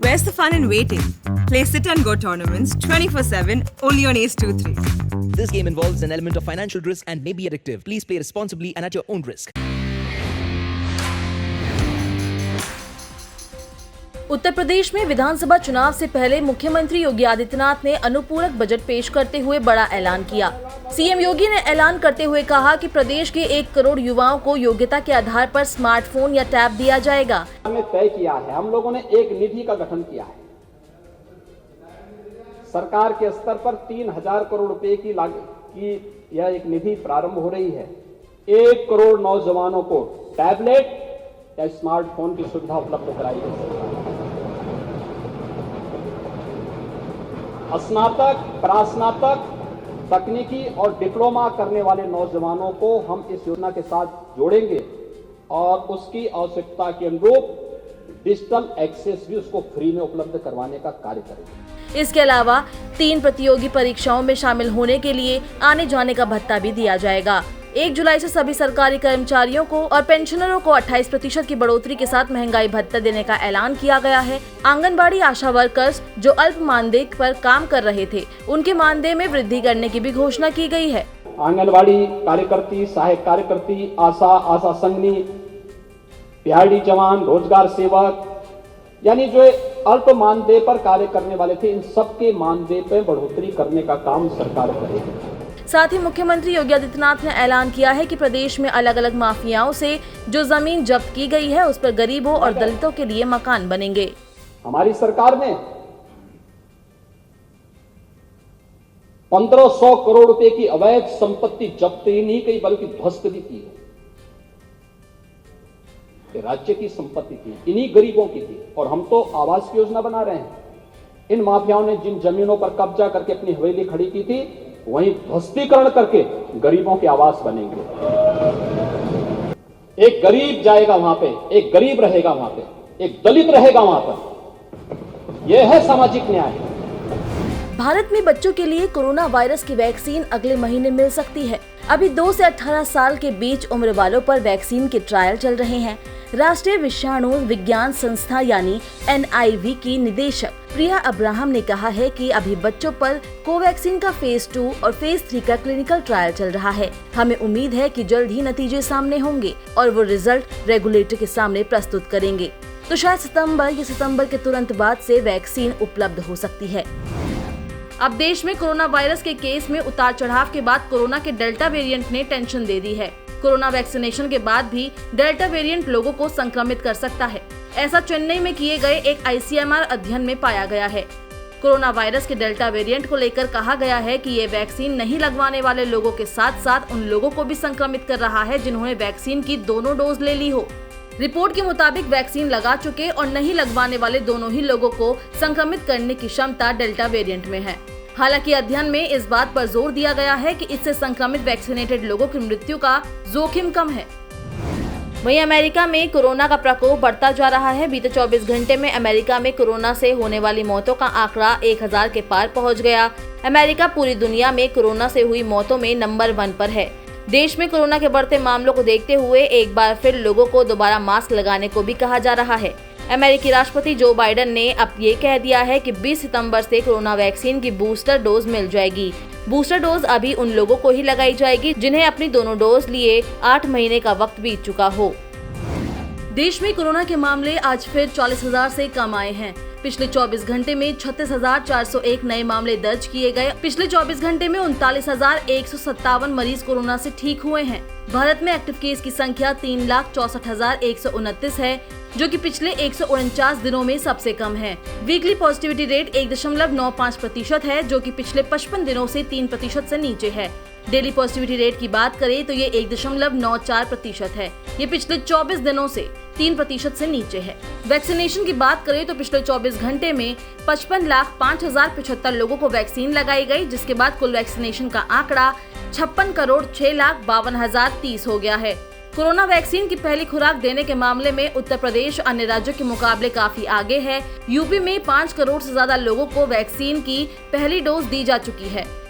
Where's the fun in waiting? Play Sit and Go tournaments 24/7 only on Ace 2-3. This game involves an element of financial risk and may be addictive. Please play responsibly and at your own risk. Uttar Pradesh में विधानसभा चुनाव से पहले मुख्यमंत्री योगी आदित्यनाथ ने अनुपूरक budget पेश करते हुए बड़ा ऐलान किया। सीएम योगी ने ऐलान करते हुए कहा कि प्रदेश के 1 करोड़ युवाओं को योग्यता के आधार पर स्मार्टफोन या टैब दिया जाएगा। हमने तय किया है, हम लोगों ने एक निधि का गठन किया है। सरकार के स्तर पर 3,000 करोड़ रुपए की लागत की यह एक निधि प्रारंभ हो रही है। 1 करोड़ नौजवानों को टैबलेट या स्मार्टफोन की सुविधा उपलब्ध कराई गई। स्नातक, प्रास्नातक, तकनीकी और डिप्लोमा करने वाले नौजवानों को हम इस योजना के साथ जोड़ेंगे और उसकी आवश्यकता के अनुरूप डिजिटल एक्सेस भी उसको फ्री में उपलब्ध करवाने का कार्य करेंगे। इसके अलावा 3 प्रतियोगी परीक्षाओं में शामिल होने के लिए आने जाने का भत्ता भी दिया जाएगा। 1 जुलाई से सभी सरकारी कर्मचारियों को और पेंशनरों को 28% की बढ़ोतरी के साथ महंगाई भत्ता देने का ऐलान किया गया है। आंगनबाड़ी आशा वर्कर्स जो अल्प मानदेय पर काम कर रहे थे, उनके मानदेय में वृद्धि करने की भी घोषणा की गई है। आंगनबाड़ी कार्यकर्ती, सहायक कार्यकर्ती, आशा संगनी, बिहाड़ी जवान, रोजगार सेवक, यानी जो अल्प मानदेय पर कार्य करने वाले थे, इन सबके मानदेय पर बढ़ोतरी करने का काम सरकार करेगी। साथ ही मुख्यमंत्री योगी आदित्यनाथ ने ऐलान किया है कि प्रदेश में अलग अलग माफियाओं से जो जमीन जब्त की गई है, उस पर गरीबों और दलितों के लिए मकान बनेंगे। हमारी सरकार ने 1500 करोड़ रुपए की अवैध संपत्ति जब्त ही नहीं की बल्कि ध्वस्त भी की है। ये राज्य की संपत्ति थी, इन्हीं गरीबों की थी और हम तो आवास की योजना बना रहे हैं। इन माफियाओं ने जिन जमीनों पर कब्जा करके अपनी हवेली खड़ी की थी, वहीं ध्वस्तीकरण करके गरीबों के आवास बनेंगे। एक गरीब जाएगा वहां पे, एक गरीब रहेगा वहां पे, एक दलित रहेगा वहां पर। यह है सामाजिक न्याय। भारत में बच्चों के लिए कोरोना वायरस की वैक्सीन अगले महीने मिल सकती है। अभी 2 से 18 साल के बीच उम्र वालों पर वैक्सीन के ट्रायल चल रहे हैं। राष्ट्रीय विषाणु विज्ञान संस्था यानी NIV की निदेशक प्रिया अब्राहम ने कहा है कि अभी बच्चों पर कोवैक्सीन का फेज 2 और फेज 3 का क्लिनिकल ट्रायल चल रहा है। हमें उम्मीद है कि जल्द ही नतीजे सामने होंगे और वो रिजल्ट रेगुलेटर के सामने प्रस्तुत करेंगे, तो शायद सितंबर के तुरंत बाद से वैक्सीन उपलब्ध हो सकती है। अब देश में कोरोना वायरस के केस में उतार चढ़ाव के बाद कोरोना के डेल्टा वेरिएंट ने टेंशन दे दी है। कोरोना वैक्सीनेशन के बाद भी डेल्टा वेरिएंट लोगों को संक्रमित कर सकता है। ऐसा चेन्नई में किए गए एक ICMR अध्ययन में पाया गया है। कोरोना वायरस के डेल्टा वेरिएंट को लेकर कहा गया है कि ये वैक्सीन नहीं लगवाने वाले लोगों के साथ साथ उन लोगों को भी संक्रमित कर रहा है जिन्होंने वैक्सीन की दोनों डोज ले ली हो। रिपोर्ट के मुताबिक वैक्सीन लगा चुके और नहीं लगवाने वाले दोनों ही लोगों को संक्रमित करने की क्षमता डेल्टा वेरिएंट में है। हालांकि अध्ययन में इस बात पर जोर दिया गया है कि इससे संक्रमित वैक्सीनेटेड लोगों की मृत्यु का जोखिम कम है। वहीं अमेरिका में कोरोना का प्रकोप बढ़ता जा रहा है। बीते 24 घंटे में अमेरिका में कोरोना से होने वाली मौतों का आंकड़ा 1000 के पार पहुंच गया। अमेरिका पूरी दुनिया में कोरोना से हुई मौतों में नंबर 1 पर है। देश में कोरोना के बढ़ते मामलों को देखते हुए एक बार फिर लोगों को दोबारा मास्क लगाने को भी कहा जा रहा है। अमेरिकी राष्ट्रपति जो बाइडेन ने अब ये कह दिया है कि 20 सितंबर से कोरोना वैक्सीन की बूस्टर डोज मिल जाएगी। बूस्टर डोज अभी उन लोगों को ही लगाई जाएगी जिन्हें अपनी दोनों डोज लिए 8 महीने का वक्त बीत चुका हो। देश में कोरोना के मामले आज फिर 40,000 से कम आए हैं। पिछले 24 घंटे में 36,401 नए मामले दर्ज किए गए। पिछले 24 घंटे में 39,157 मरीज कोरोना से ठीक हुए हैं। भारत में एक्टिव केस की संख्या 3,64,129 है, जो कि पिछले 149 दिनों में सबसे कम है। वीकली पॉजिटिविटी रेट 1.95% है, जो कि पिछले 55 दिनों से 3% से नीचे है। डेली पॉजिटिविटी रेट की बात करें तो ये 1.94% है। ये पिछले 24 दिनों से 3% से नीचे है। वैक्सीनेशन की बात करें तो पिछले 24 घंटे में 55,05,075 लोगों को वैक्सीन लगाई गई, जिसके बाद कुल वैक्सीनेशन का आंकड़ा 56,06,52,030 हो गया है। कोरोना वैक्सीन की पहली खुराक देने के मामले में उत्तर प्रदेश अन्य राज्यों के मुकाबले काफी आगे है। यूपी में 5 करोड़ से ज्यादा लोगों को वैक्सीन की पहली डोज दी जा चुकी है।